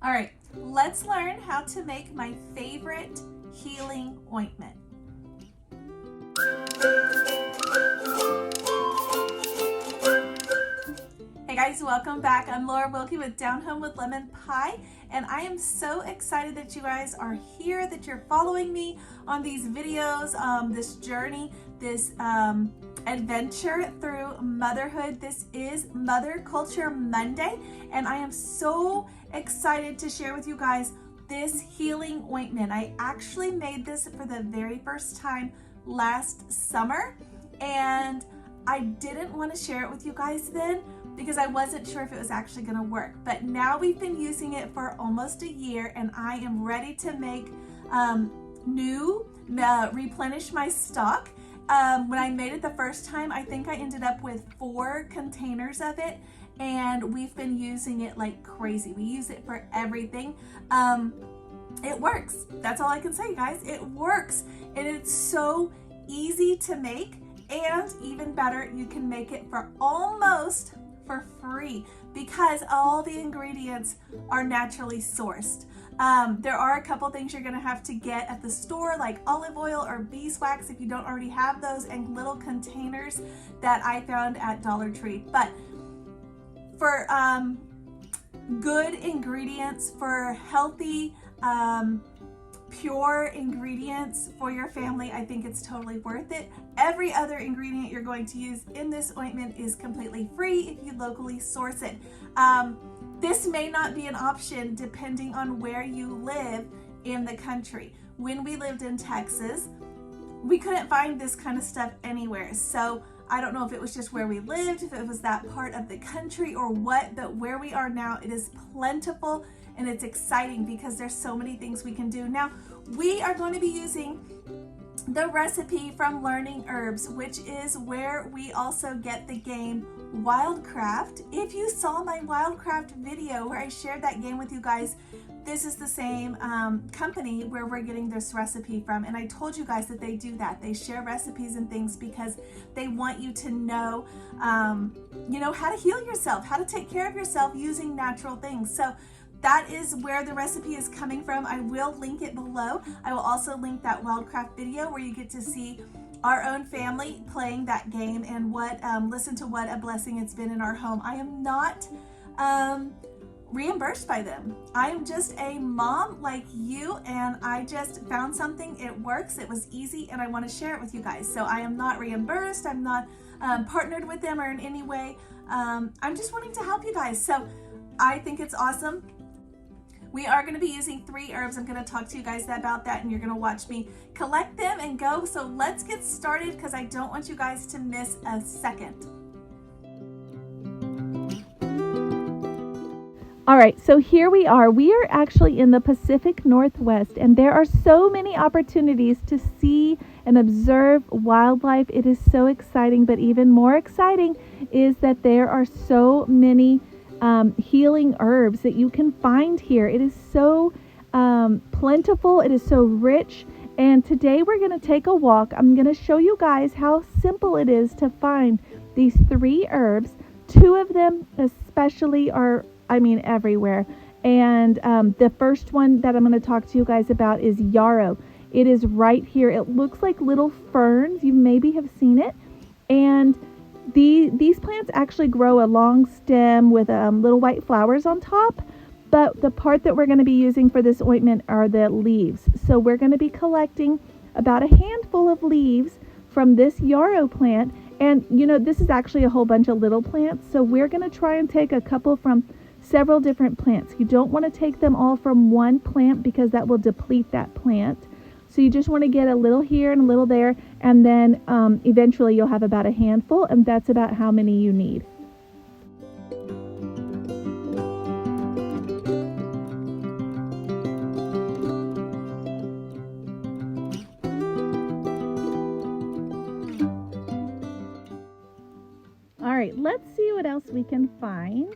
All right, let's learn how to make my favorite healing ointment. Hey guys, welcome back. I'm Laura Wilkie with Down Home with Lemon Pie, and I am so excited that you guys are here, that you're following me on these videos, this journey, this adventure through motherhood. This is Mother Culture Monday, and I am so excited to share with you guys this healing ointment. I actually made this for the very first time last summer, and I didn't want to share it with you guys then because I wasn't sure if it was actually going to work. But now we've been using it for almost a year, and I am ready to make replenish my stock. When I made it the first time, I think I ended up with 4 containers of it, and we've been using it like crazy. We use it for everything. It works. That's all I can say, guys. It works, and it's so easy to make, and even better, you can make it for almost for free because all the ingredients are naturally sourced. There are a couple things you're gonna have to get at the store, like olive oil or beeswax if you don't already have those, and little containers that I found at Dollar Tree. But for good ingredients, for healthy, pure ingredients for your family, I think it's totally worth it. Every other ingredient you're going to use in this ointment is completely free if you locally source it. This may not be an option depending on where you live in the country. When we lived in Texas, we couldn't find this kind of stuff anywhere. So I don't know if it was just where we lived, if it was that part of the country or what, but where we are now, it is plentiful and it's exciting because there's so many things we can do. Now, we are going to be using the recipe from Learning Herbs, which is where we also get the game Wildcraft. If you saw my Wildcraft video where I shared that game with you guys, this is the same company where we're getting this recipe from. And I told you guys that they do that. They share recipes and things because they want you to know, how to heal yourself, how to take care of yourself using natural things. So that is where the recipe is coming from. I will link it below. I will also link that Wildcraft video where you get to see our own family playing that game and listen to what a blessing it's been in our home. I am not reimbursed by them. I am just a mom like you, and I just found something, it works, it was easy, and I want to share it with you guys. So I am not reimbursed, I'm not partnered with them or in any way. I'm just wanting to help you guys. So I think it's awesome. We are going to be using 3 herbs. I'm going to talk to you guys about that, and you're going to watch me collect them and go. So let's get started because I don't want you guys to miss a second. All right, so here we are. We are actually in the Pacific Northwest, and there are so many opportunities to see and observe wildlife. It is so exciting, but even more exciting is that there are so many healing herbs that you can find here. It is so plentiful. It is so rich. And today we're going to take a walk. I'm going to show you guys how simple it is to find these 3 herbs. 2 of them especially are, everywhere. And the first one that I'm going to talk to you guys about is Yarrow. It is right here. It looks like little ferns. You maybe have seen it. And these plants actually grow a long stem with little white flowers on top, but the part that we're going to be using for this ointment are the leaves. So we're going to be collecting about a handful of leaves from this yarrow plant, and this is actually a whole bunch of little plants, so we're going to try and take a couple from several different plants. You don't want to take them all from one plant because that will deplete that plant. So you just want to get a little here and a little there, and then eventually you'll have about a handful, and that's about how many you need. All right, let's see what else we can find.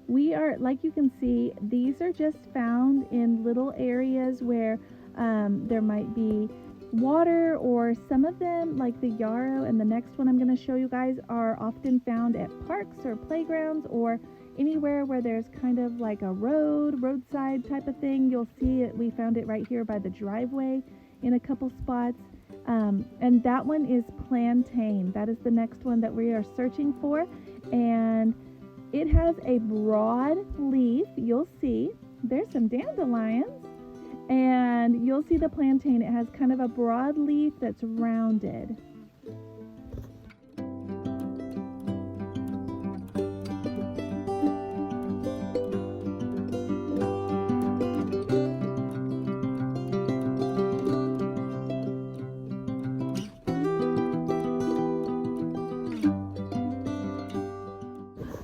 We are, like you can see, these are just found in little areas where there might be water, or some of them, like the yarrow and the next one I'm going to show you guys, are often found at parks or playgrounds or anywhere where there's kind of like a roadside type of thing, you'll see it. We found it right here by the driveway in a couple spots. And that one is plantain. That is the next one that we are searching for. And it has a broad leaf. You'll see there's some dandelions, and you'll see the plantain. It has kind of a broad leaf that's rounded.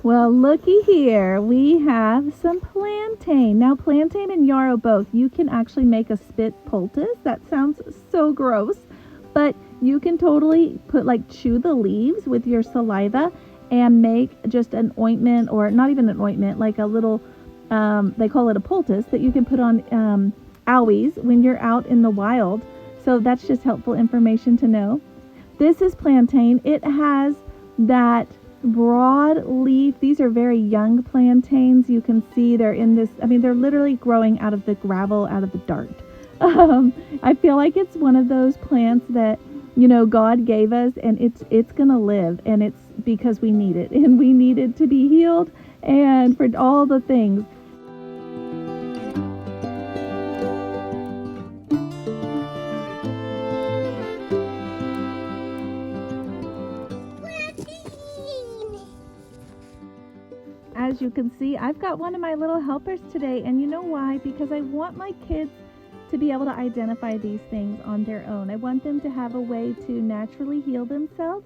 Well, looky here, we have some plantain. Now, plantain and yarrow both, you can actually make a spit poultice. That sounds so gross, but you can totally chew the leaves with your saliva and make just an ointment, or not even an ointment, like a little, they call it a poultice that you can put on owies when you're out in the wild. So that's just helpful information to know. This is plantain. It has that broad leaf. These are very young plantains. You can see they're in this, they're literally growing out of the gravel, out of the dirt. I feel like it's one of those plants that, God gave us, and it's gonna live, and it's because we need it, and we need it to be healed and for all the things. As you can see, I've got one of my little helpers today, and you know why? Because I want my kids to be able to identify these things on their own. I want them to have a way to naturally heal themselves,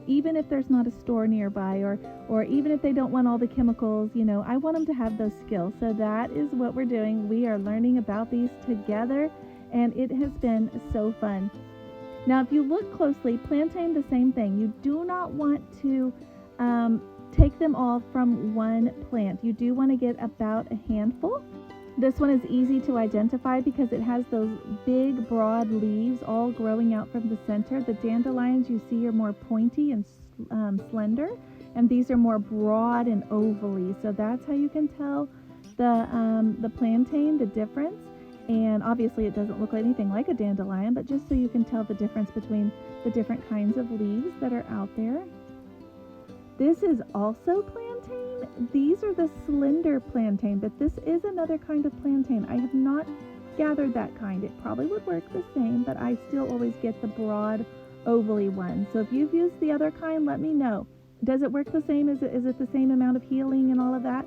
even if there's not a store nearby, or even if they don't want all the chemicals. I want them to have those skills. So that is what we're doing. We are learning about these together, and it has been so fun. Now, if you look closely, plantain, the same thing. You do not want to take them all from one plant. You do want to get about a handful. This one is easy to identify because it has those big broad leaves all growing out from the center. The dandelions you see are more pointy and slender, and these are more broad and ovally. So that's how you can tell the plantain, the difference. And obviously it doesn't look anything like a dandelion, but just so you can tell the difference between the different kinds of leaves that are out there. This is also plantain. These are the slender plantain, but this is another kind of plantain. I have not gathered that kind. It probably would work the same, but I still always get the broad, ovally one. So if you've used the other kind, let me know. Does it work the same? Is it the same amount of healing and all of that?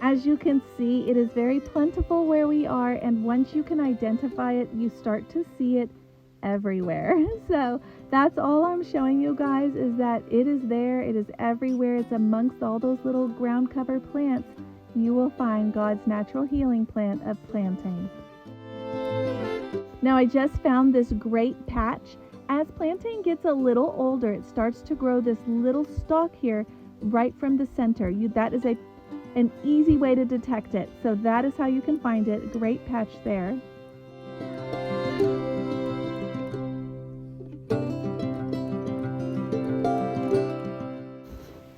As you can see, it is very plentiful where we are, and once you can identify it, you start to see it everywhere. So that's all I'm showing you guys, is that it is there, it is everywhere. It's amongst all those little ground cover plants. You will find God's natural healing plant of plantain. Now, I just found this great patch. As plantain gets a little older, it starts to grow this little stalk here right from the center. That is an easy way to detect it. So that is how you can find it. Great patch there.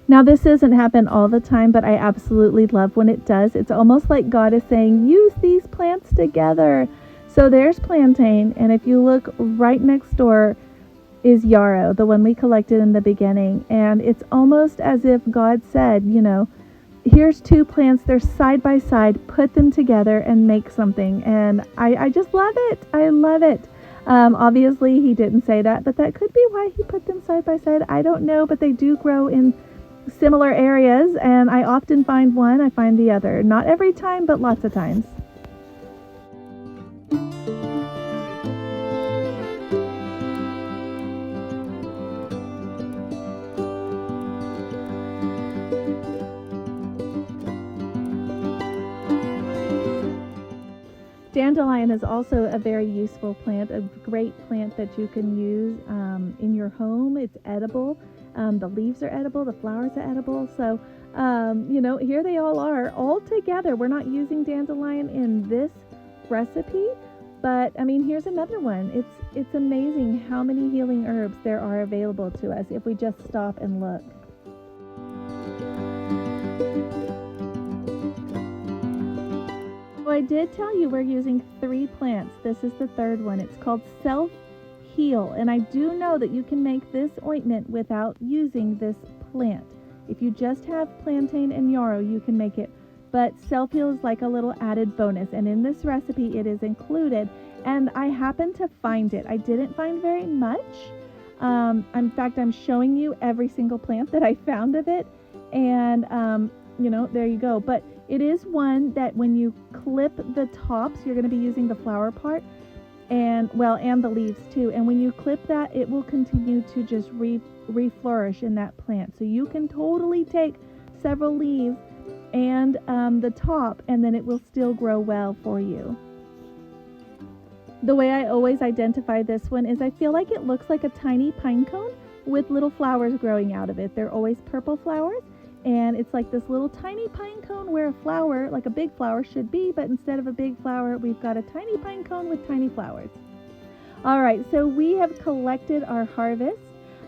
Now, this doesn't happen all the time, but I absolutely love when it does. It's almost like God is saying, use these plants together. So there's plantain, and if you look right next door is yarrow, the one we collected in the beginning. And it's almost as if God said, here's two plants, they're side by side, put them together and make something. And I just love it. I love it. Obviously he didn't say that, but that could be why he put them side by side. I don't know, but they do grow in similar areas, and I often find one, I find the other. Not every time, but lots of times. Dandelion is also a very useful plant, a great plant that you can use in your home. It's edible. The leaves are edible. The flowers are edible. So, here they all are all together. We're not using dandelion in this recipe, but I mean, here's another one. It's amazing how many healing herbs there are available to us if we just stop and look. I did tell you we're using 3 plants. This is the third one. It's called Self Heal, and I do know that you can make this ointment without using this plant. If you just have plantain and yarrow, you can make it, but Self Heal is like a little added bonus, and in this recipe it is included, and I happened to find it. I didn't find very much. In fact, I'm showing you every single plant that I found of it, and there you go. But it is one that when you clip the tops, you're going to be using the flower part and the leaves too. And when you clip that, it will continue to just reflourish in that plant. So you can totally take several leaves and the top, and then it will still grow well for you. The way I always identify this one is I feel like it looks like a tiny pine cone with little flowers growing out of it. They're always purple flowers. And it's like this little tiny pine cone where a flower, like a big flower should be, but instead of a big flower, we've got a tiny pine cone with tiny flowers. All right, so we have collected our harvest.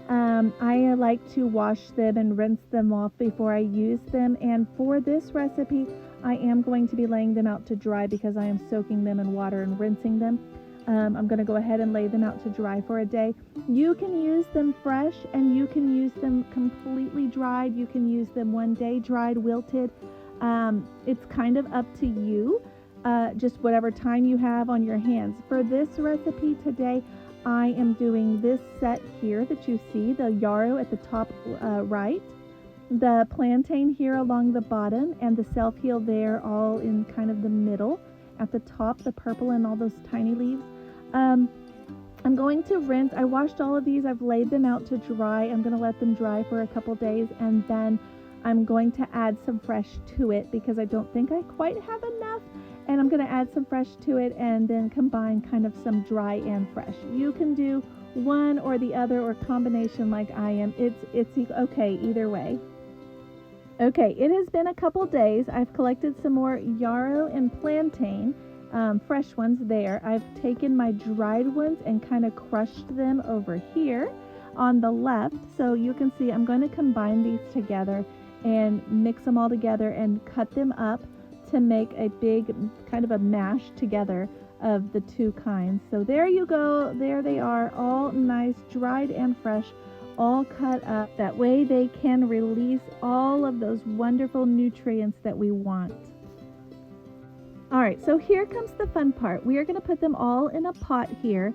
I like to wash them and rinse them off before I use them. And for this recipe, I am going to be laying them out to dry because I am soaking them in water and rinsing them. I'm going to go ahead and lay them out to dry for a day. You can use them fresh, and you can use them completely dried. You can use them one day dried, wilted. It's kind of up to you, just whatever time you have on your hands. For this recipe today, I am doing this set here that you see, the yarrow at the top right, the plantain here along the bottom, and the Self Heal there all in kind of the middle at the top, the purple and all those tiny leaves. I'm going to rinse. I washed all of these. I've laid them out to dry. I'm going to let them dry for a couple days, and then I'm going to add some fresh to it because I don't think I quite have enough, and I'm going to add some fresh to it and then combine kind of some dry and fresh. You can do one or the other or combination like I am. It's okay either way. Okay, it has been a couple days. I've collected some more yarrow and plantain, fresh ones there. I've taken my dried ones and kind of crushed them over here on the left. So you can see I'm going to combine these together and mix them all together and cut them up to make a big kind of a mash together of the two kinds. So there you go. There they are, all nice, dried and fresh, all cut up. That way they can release all of those wonderful nutrients that we want. All right, so here comes the fun part. We are going to put them all in a pot here.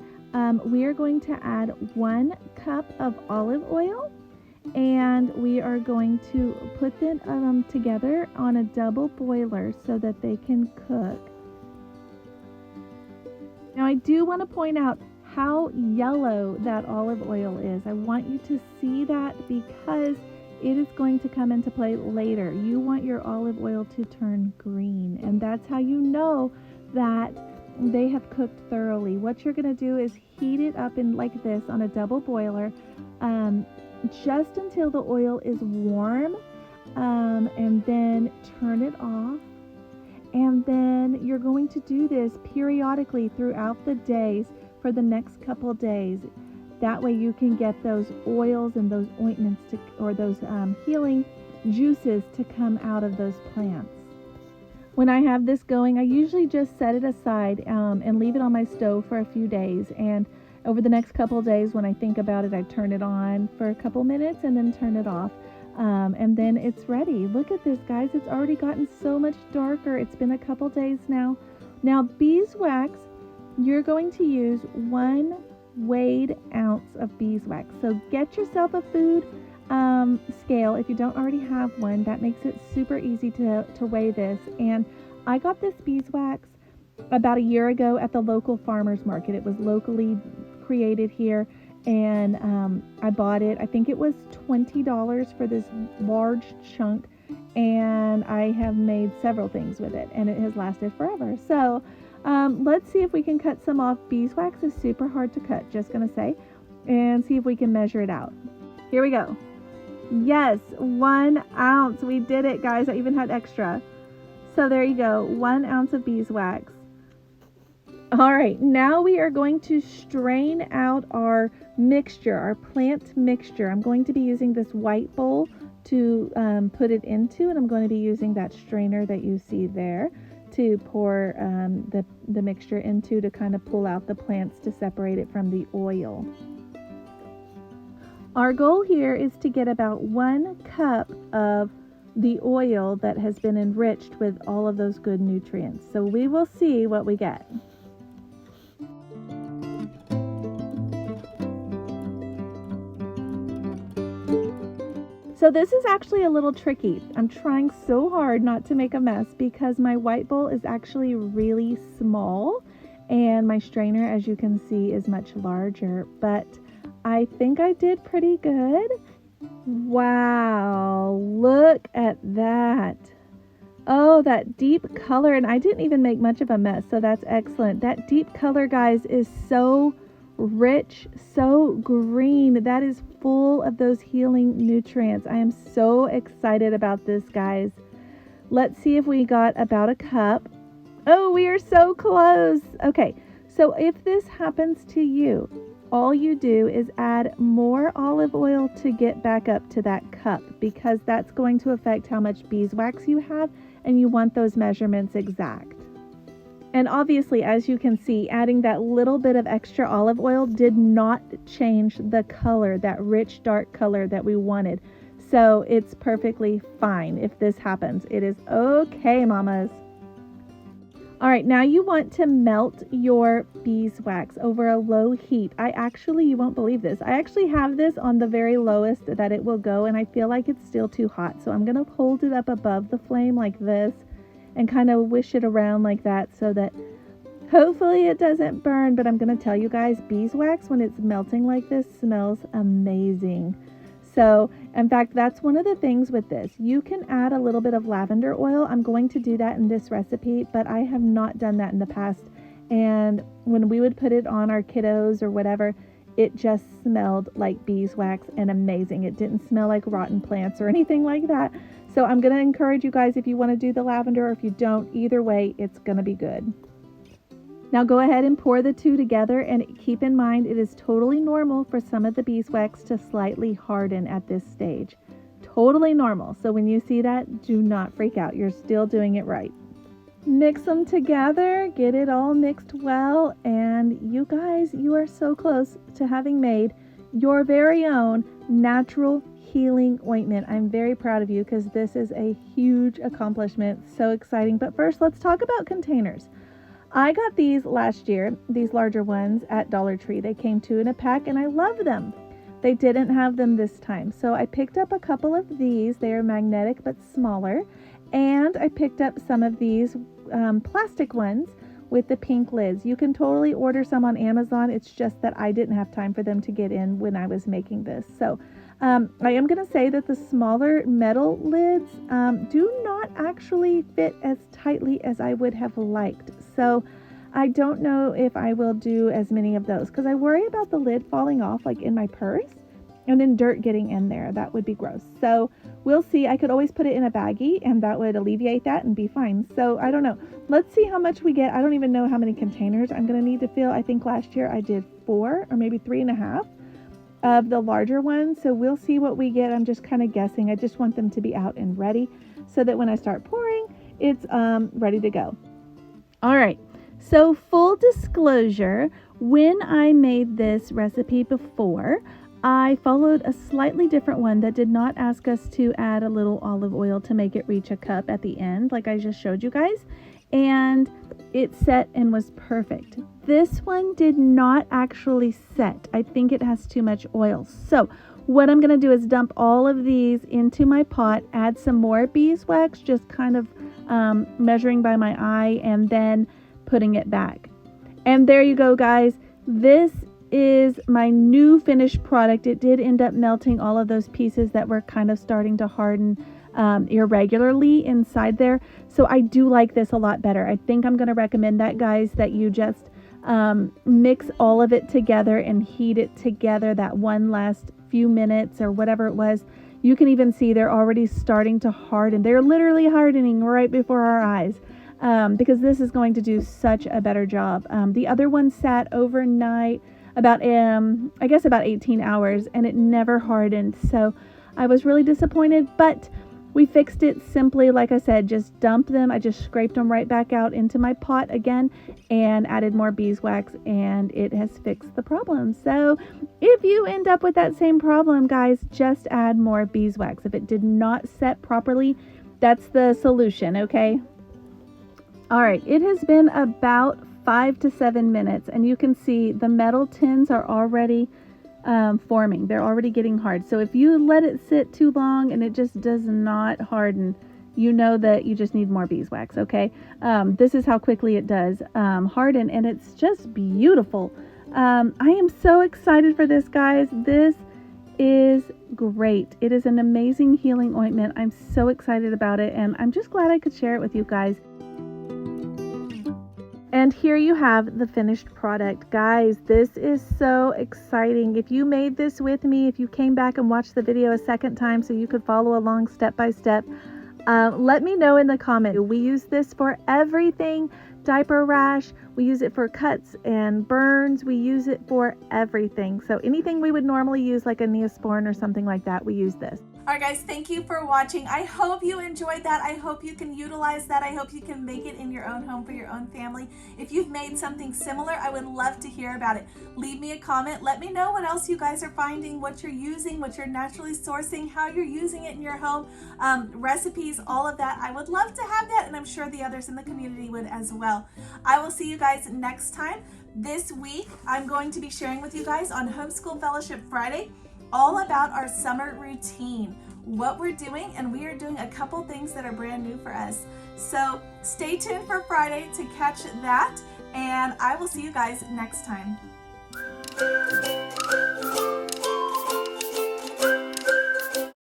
We are going to add 1 cup of olive oil, and we are going to put them together on a double boiler so that they can cook. Now I do want to point out how yellow that olive oil is. I want you to see that because it is going to come into play later. You want your olive oil to turn green, and that's how you know that they have cooked thoroughly. What you're going to do is heat it up in like this on a double boiler just until the oil is warm, and then turn it off. And then you're going to do this periodically throughout the days for the next couple days. That way you can get those oils and those ointments or those healing juices to come out of those plants. When I have this going, I usually just set it aside and leave it on my stove for a few days. And over the next couple of days, when I think about it, I turn it on for a couple minutes and then turn it off. And then it's ready. Look at this, guys. It's already gotten so much darker. It's been a couple days now. Now, beeswax, you're going to use 1 weighed ounce of beeswax. So get yourself a food scale if you don't already have one. That makes it super easy to weigh this. And I got this beeswax about a year ago at the local farmers market. It was locally created here, and I bought it. I think it was $20 for this large chunk, and I have made several things with it, and it has lasted forever. So Let's see if we can cut some off. Beeswax is super hard to cut, just gonna say, and see if we can measure it out. Here we go. Yes, 1 ounce. We did it, guys. I even had extra. So there you go, 1 ounce of beeswax. All right, now we are going to strain out our mixture, our plant mixture. I'm going to be using this white bowl to put it into, and I'm going to be using that strainer that you see there to pour the mixture into, to kind of pull out the plants to separate it from the oil. Our goal here is to get about 1 cup of the oil that has been enriched with all of those good nutrients. So we will see what we get. So this is actually a little tricky. I'm trying so hard not to make a mess because my white bowl is actually really small and my strainer, as you can see, is much larger, but I think I did pretty good. Wow, look at that. Oh, that deep color, and I didn't even make much of a mess, so that's excellent. That deep color, guys, is so rich, so green. That is full of those healing nutrients. I am so excited about this, guys. Let's see if we got about a cup. Oh, we are so close. Okay, so if this happens to you, all you do is add more olive oil to get back up to that cup, because that's going to affect how much beeswax you have, and you want those measurements exact. And obviously, as you can see, adding that little bit of extra olive oil did not change the color, that rich dark color that we wanted. So it's perfectly fine if this happens. It is okay, mamas. All right, now you want to melt your beeswax over a low heat. You won't believe this, I actually have this on the very lowest that it will go, and I feel like it's still too hot. So I'm gonna hold it up above the flame like this and kind of wish it around like that so that hopefully it doesn't burn. But I'm gonna tell you guys, beeswax, when it's melting like this, smells amazing. So, in fact, that's one of the things with this. You can add a little bit of lavender oil. I'm going to do that in this recipe, but I have not done that in the past. And when we would put it on our kiddos or whatever, it just smelled like beeswax and amazing. It didn't smell like rotten plants or anything like that. So I'm going to encourage you guys, if you want to do the lavender or if you don't, either way, it's going to be good. Now go ahead and pour the two together, and keep in mind it is totally normal for some of the beeswax to slightly harden at this stage. Totally normal. So when you see that, do not freak out. You're still doing it right. Mix them together, get it all mixed well, and you guys, you are so close to having made your very own Natural Healing Ointment. I'm very proud of you because this is a huge accomplishment. So exciting. But first, let's talk about containers. I got these last year, these larger ones at Dollar Tree. They came 2 in a pack and I love them. They didn't have them this time. So I picked up a couple of these. They are magnetic but smaller. And I picked up some of these plastic ones with the pink lids. You can totally order some on Amazon. It's just that I didn't have time for them to get in when I was making this. So I am going to say that the smaller metal lids do not actually fit as tightly as I would have liked. So I don't know if I will do as many of those because I worry about the lid falling off like in my purse and then dirt getting in there. That would be gross. So we'll see. I could always put it in a baggie and that would alleviate that and be fine. So I don't know. Let's see how much we get. I don't even know how many containers I'm going to need to fill. I think last year I did 4 or maybe 3.5 of the larger ones. So we'll see what we get. I'm just kind of guessing. I just want them to be out and ready so that when I start pouring, it's ready to go. All right. So full disclosure, when I made this recipe before, I followed a slightly different one that did not ask us to add a little olive oil to make it reach a cup at the end, like I just showed you guys. And it set and was perfect. This one did not actually set. I think it has too much oil. So what I'm going to do is dump all of these into my pot, add some more beeswax, just kind of measuring by my eye, and then putting it back. And there you go, guys. This is my new finished product. It did end up melting all of those pieces that were kind of starting to harden irregularly inside there. So I do like this a lot better. I think I'm going to recommend that, guys, that you just mix all of it together and heat it together that one last few minutes or whatever it was. You can even see they're already starting to harden. They're literally hardening right before our eyes, because this is going to do such a better job. The other one sat overnight about I guess about 18 hours, and it never hardened. So I was really disappointed, but we fixed it simply. Like I said, just dump them. I just scraped them right back out into my pot again and added more beeswax, and it has fixed the problem. So if you end up with that same problem, guys, just add more beeswax. If it did not set properly, that's the solution, okay? All right, it has been about 5 to 7 minutes, and you can see the metal tins are already forming. They're already getting hard. So if you let it sit too long and it just does not harden, you know that you just need more beeswax, okay? This is how quickly it does harden, and it's just beautiful. I am so excited for this, guys. This is great. It is an amazing healing ointment. I'm so excited about it, and I'm just glad I could share it with you guys. And here you have the finished product. Guys, this is so exciting. If you made this with me, if you came back and watched the video a second time so you could follow along step by step, let me know in the comment. We use this for everything. Diaper rash, we use it for cuts and burns. We use it for everything. So anything we would normally use, like a Neosporin or something like that, we use this. All right, guys, thank you for watching. I hope you enjoyed that. I hope you can utilize that. I hope you can make it in your own home for your own family. If you've made something similar, I would love to hear about it. Leave me a comment. Let me know what else you guys are finding, what you're using, what you're naturally sourcing, how you're using it in your home, recipes, all of that. I would love to have that, and I'm sure the others in the community would as well. I will see you guys next time. This week, I'm going to be sharing with you guys on Homeschool Fellowship Friday all about our summer routine, what we're doing, and we are doing a couple things that are brand new for us. So stay tuned for Friday to catch that, and I will see you guys next time.